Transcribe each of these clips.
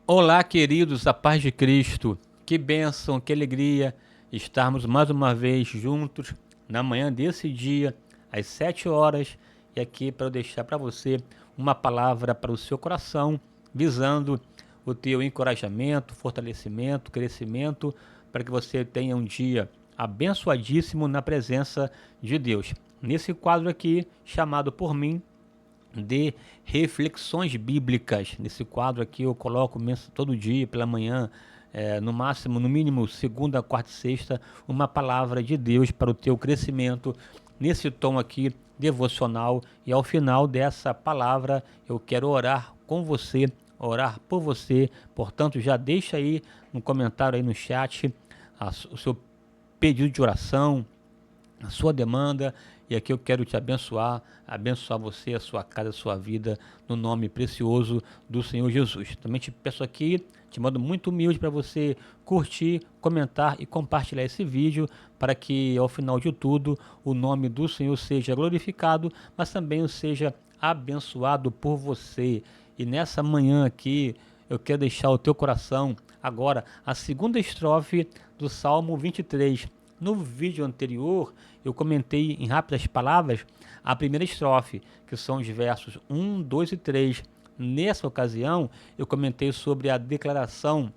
Olá, queridos, a paz de Cristo. Que bênção, que alegria estarmos mais uma vez juntos na manhã desse dia, às 7 horas, e aqui para eu deixar para você uma palavra para o seu coração, visando o teu encorajamento, fortalecimento, crescimento, para que você tenha um dia abençoadíssimo na presença de Deus. Nesse quadro aqui, chamado por mim de reflexões bíblicas. Nesse quadro aqui eu coloco todo dia pela manhã, no máximo, no mínimo, segunda, quarta e sexta, uma palavra de Deus para o teu crescimento, nesse tom aqui devocional. E ao final dessa palavra eu quero orar com você, orar por você. Portanto, já deixa aí no comentário, aí no chat, o seu pedido de oração, a sua demanda, e aqui eu quero te abençoar, abençoar você, a sua casa, a sua vida, no nome precioso do Senhor Jesus. Também te peço aqui, te mando muito humilde para você curtir, comentar e compartilhar esse vídeo, para que ao final de tudo o nome do Senhor seja glorificado, mas também eu seja abençoado por você. E nessa manhã aqui eu quero deixar o teu coração agora a segunda estrofe do Salmo 23. No vídeo anterior, eu comentei em rápidas palavras a primeira estrofe, que são os versos 1, 2 e 3. Nessa ocasião, eu comentei sobre a declaração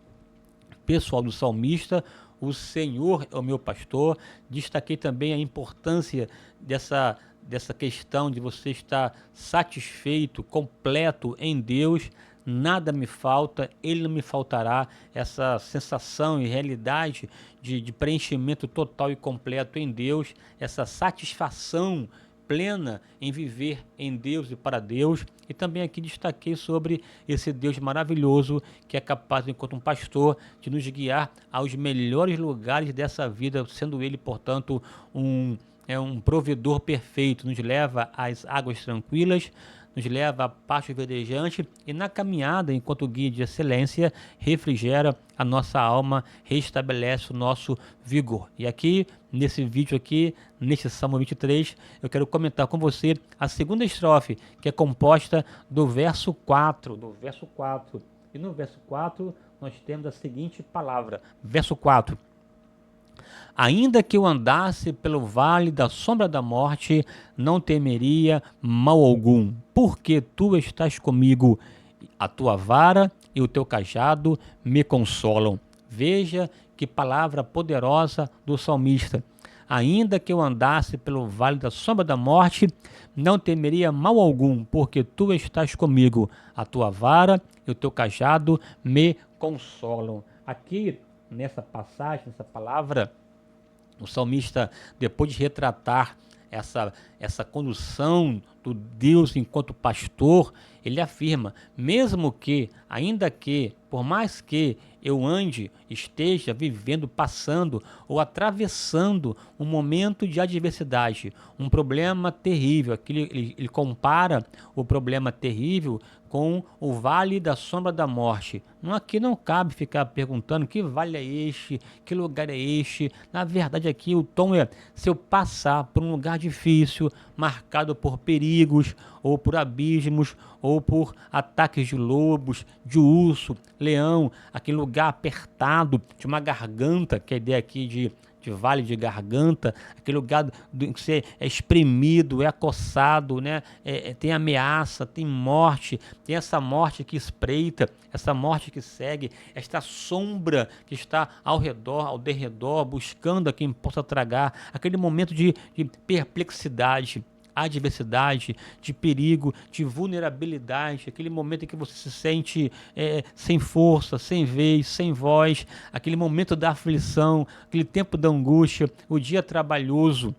pessoal do salmista: o Senhor é o meu pastor. Destaquei também a importância dessa questão de você estar satisfeito, completo em Deus. Nada me falta, Ele não me faltará. Essa sensação e realidade de preenchimento total e completo em Deus, essa satisfação plena em viver em Deus e para Deus. E também aqui destaquei sobre esse Deus maravilhoso que é capaz, enquanto um pastor, de nos guiar aos melhores lugares dessa vida, sendo Ele, portanto, um provedor perfeito. Nos leva às águas tranquilas, nos leva a pasto verdejante, e na caminhada, enquanto guia de excelência, refrigera a nossa alma, restabelece o nosso vigor. E aqui, nesse vídeo aqui, neste Salmo 23, eu quero comentar com você a segunda estrofe, que é composta do verso 4. E no verso 4 nós temos a seguinte palavra, verso 4: ainda que eu andasse pelo vale da sombra da morte, não temeria mal algum, porque tu estás comigo, a tua vara e o teu cajado me consolam. Veja que palavra poderosa do salmista. Ainda que eu andasse pelo vale da sombra da morte, não temeria mal algum, porque tu estás comigo, a tua vara e o teu cajado me consolam. Aqui, nessa passagem, nessa palavra, o salmista, depois de retratar essa condução do Deus enquanto pastor, ele afirma: mesmo que, ainda que, por mais que eu esteja vivendo, passando ou atravessando um momento de adversidade, um problema terrível. Aqui ele compara o problema terrível com o vale da sombra da morte. Aqui não cabe ficar perguntando que vale é este, que lugar é este. Na verdade, aqui o tom é: se eu passar por um lugar difícil, marcado por perigos, ou por abismos, ou por ataques de lobos, de urso, leão, aquele lugar apertado, de uma garganta, que é a ideia aqui de vale de garganta, aquele lugar que você é espremido, é acossado, né? Tem ameaça, tem morte, tem essa morte que espreita, essa morte que segue, esta sombra que está ao redor, ao derredor, buscando a quem possa tragar, aquele momento de perplexidade, adversidade, de perigo, de vulnerabilidade, aquele momento em que você se sente sem força, sem vez, sem voz, aquele momento da aflição, aquele tempo da angústia, o dia trabalhoso,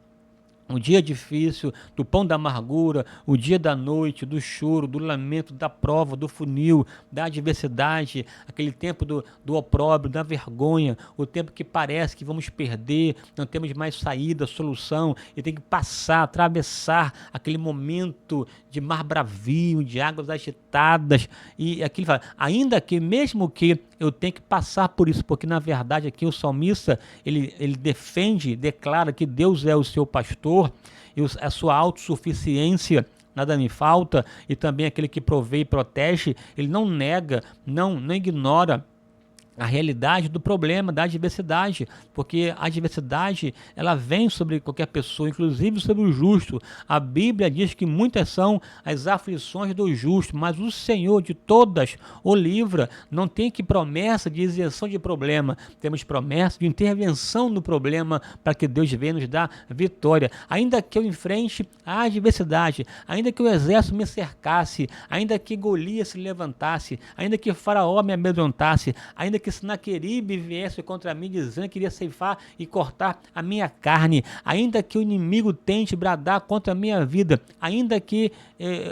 o dia difícil, do pão da amargura, o dia da noite, do choro, do lamento, da prova, do funil, da adversidade, aquele tempo do opróbrio, da vergonha, o tempo que parece que vamos perder, não temos mais saída, solução, e tem que passar, atravessar aquele momento de mar bravio, de águas agitadas, e aqui ele fala: ainda que, mesmo que eu tenha que passar por isso, porque na verdade aqui o salmista, ele declara que Deus é o seu pastor, e a sua autossuficiência nada me falta, e também aquele que provê e protege, ele não nega, não ignora a realidade do problema, da adversidade, porque a adversidade, ela vem sobre qualquer pessoa, inclusive sobre o justo. A Bíblia diz que muitas são as aflições do justo, mas o Senhor de todas o livra. Não tem que promessa de isenção de problema, temos promessa de intervenção no problema, para que Deus venha nos dar vitória. Ainda que eu enfrente a adversidade, ainda que o exército me cercasse, ainda que Golias se levantasse, ainda que Faraó me amedrontasse, ainda que Senaqueribe viesse contra mim dizendo que queria ceifar e cortar a minha carne, ainda que o inimigo tente bradar contra a minha vida, ainda que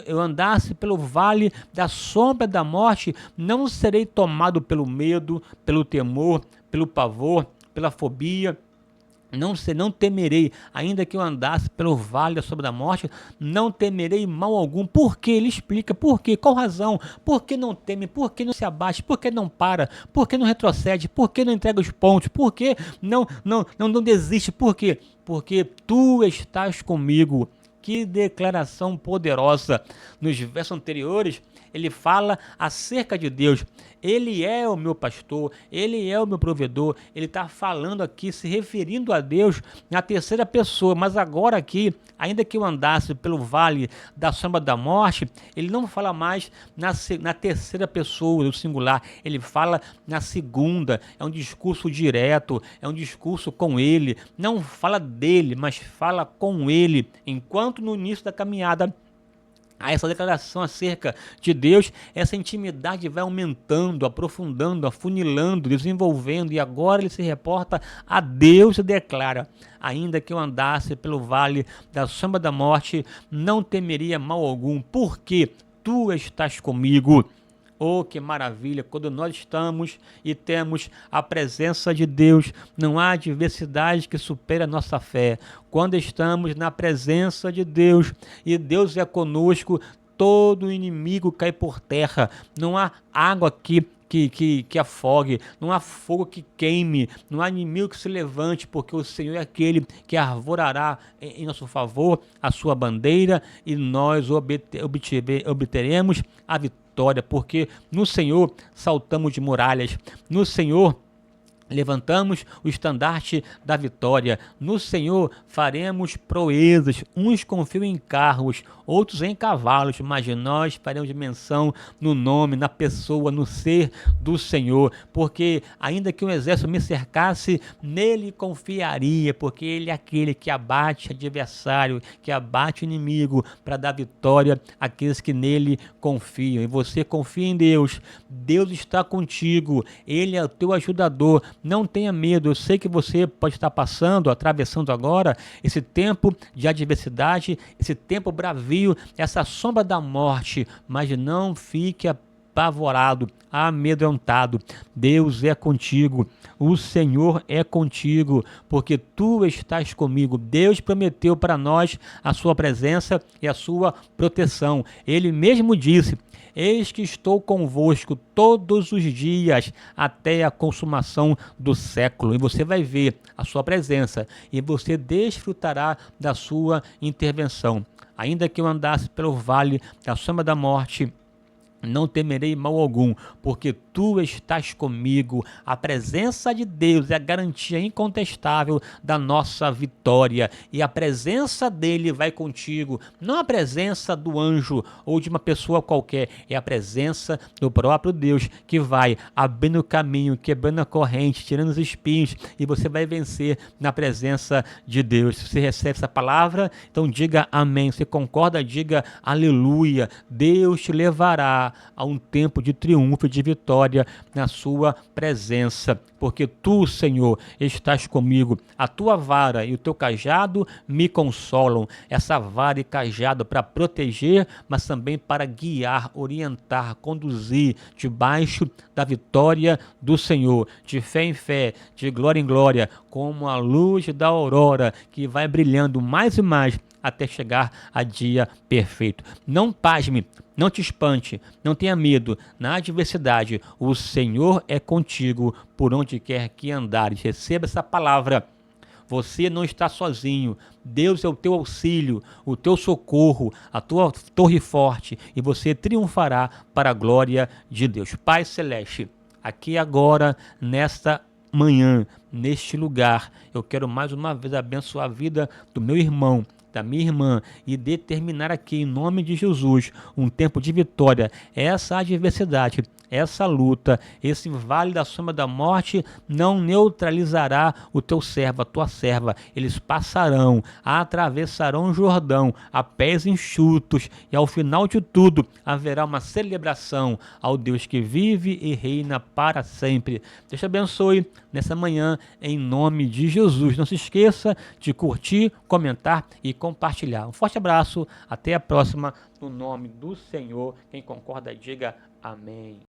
eu andasse pelo vale da sombra da morte, não serei tomado pelo medo, pelo temor, pelo pavor, pela fobia. Não temerei, ainda que eu andasse pelo vale da sombra da morte, não temerei mal algum. Por quê? Ele explica por quê, qual razão, por que não teme, por que não se abate, por que não para, por que não retrocede, por que não entrega os pontos, por que não desiste, por quê? Porque tu estás comigo. Que declaração poderosa! Nos versos anteriores, ele fala acerca de Deus. Ele é o meu pastor, ele é o meu provedor. Ele está falando aqui, se referindo a Deus na terceira pessoa. Mas agora aqui, ainda que eu andasse pelo vale da sombra da morte, ele não fala mais na terceira pessoa, no singular. Ele fala na segunda. É um discurso direto, é um discurso com ele. Não fala dele, mas fala com ele. Enquanto no início da caminhada, a essa declaração acerca de Deus, essa intimidade vai aumentando, aprofundando, afunilando, desenvolvendo, e agora ele se reporta a Deus e declara: ainda que eu andasse pelo vale da sombra da morte, não temeria mal algum, porque tu estás comigo. Oh, que maravilha! Quando nós estamos e temos a presença de Deus, não há adversidade que supere a nossa fé. Quando estamos na presença de Deus e Deus é conosco, todo inimigo cai por terra. Não há água que afogue, não há fogo que queime, não há inimigo que se levante, porque o Senhor é aquele que arvorará em nosso favor a sua bandeira, e nós obteremos a vitória, porque no Senhor saltamos de muralhas, no Senhor levantamos o estandarte da vitória, no Senhor faremos proezas. Uns confiam em carros, outros em cavalos, mas nós faremos menção no nome, na pessoa, no ser do Senhor, porque ainda que um exército me cercasse, nele confiaria, porque ele é aquele que abate adversário, que abate o inimigo, para dar vitória àqueles que nele confiam. E você confia em Deus, Deus está contigo, ele é o teu ajudador. Não tenha medo. Eu sei que você pode estar atravessando agora esse tempo de adversidade, esse tempo bravio, essa sombra da morte, mas não fique apavorado, amedrontado. Deus é contigo, o Senhor é contigo, porque tu estás comigo. Deus prometeu para nós a sua presença e a sua proteção. Ele mesmo disse: eis que estou convosco todos os dias até a consumação do século. E você vai ver a sua presença e você desfrutará da sua intervenção. Ainda que eu andasse pelo vale da sombra da morte, não temerei mal algum, porque tu estás comigo. A presença de Deus é a garantia incontestável da nossa vitória, e a presença dele vai contigo, não a presença do anjo ou de uma pessoa qualquer, é a presença do próprio Deus que vai abrindo o caminho, quebrando a corrente, tirando os espinhos, e você vai vencer na presença de Deus. Se você recebe essa palavra, então diga amém. Se concorda, diga aleluia. Deus te levará a um tempo de triunfo e de vitória na sua presença, porque tu, Senhor, estás comigo. A tua vara e o teu cajado me consolam. Essa vara e cajado para proteger, mas também para guiar, orientar, conduzir debaixo da vitória do Senhor, de fé em fé, de glória em glória, como a luz da aurora que vai brilhando mais e mais até chegar a dia perfeito. Não pasme, não te espante, não tenha medo. Na adversidade, o Senhor é contigo por onde quer que andares. Receba essa palavra Você não está sozinho. Deus é o teu auxílio, o teu socorro, a tua torre forte, e você triunfará para a glória de Deus. Pai Celeste, aqui agora, nesta manhã, neste lugar, eu quero mais uma vez abençoar a vida do meu irmão, da minha irmã, e determinar aqui, em nome de Jesus, um tempo de vitória. Essa adversidade, essa luta, esse vale da sombra da morte não neutralizará o teu servo, a tua serva. Eles passarão, atravessarão o Jordão a pés enxutos, e ao final de tudo haverá uma celebração ao Deus que vive e reina para sempre. Deus te abençoe nessa manhã, em nome de Jesus. Não se esqueça de curtir, comentar e compartilhar. Um forte abraço, até a próxima, no nome do Senhor. Quem concorda, diga amém.